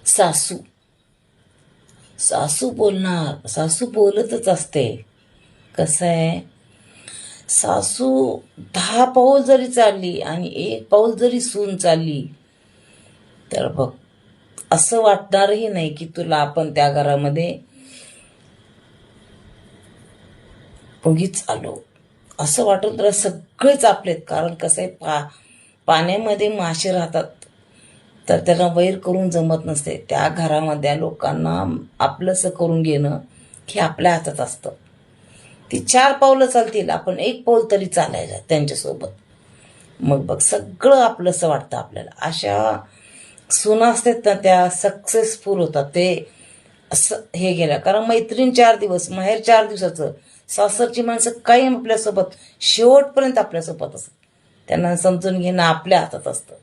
सासू सासू बोलणार, सासू बोलतच असते. कसं आहे, सासू 10 पाऊल जरी चालली आणि 1 पाऊल जरी सून चालली तर बघ, असं वाटणारही नाही की तुला आपण त्या घरामध्ये उगीच आलो. असं वाटून तुला सगळेच आपलेत. कारण कसं आहे, पाण्यामध्ये मासे राहतात तर त्यांना वैर करून जमत नसते. त्या घरामधल्या लोकांना आपलंसं करून घेणं हे आपल्या हातात असतं. ती 4 पावलं चालतील, आपण 1 पाऊल तरी चालायला त्यांच्यासोबत. मग बघ, सगळं आपलंसं वाटतं आपल्याला. अशा सुना असतात ना, त्या सक्सेसफुल होतात. ते असं हे गेल्या, कारण मैत्रीण 4 दिवस, माहेर 4 दिवसाचं, सासरची माणसं कायम आपल्यासोबत, शेवटपर्यंत आपल्यासोबत असतात. त्यांना समजून घेणं आपल्या हातात असतं.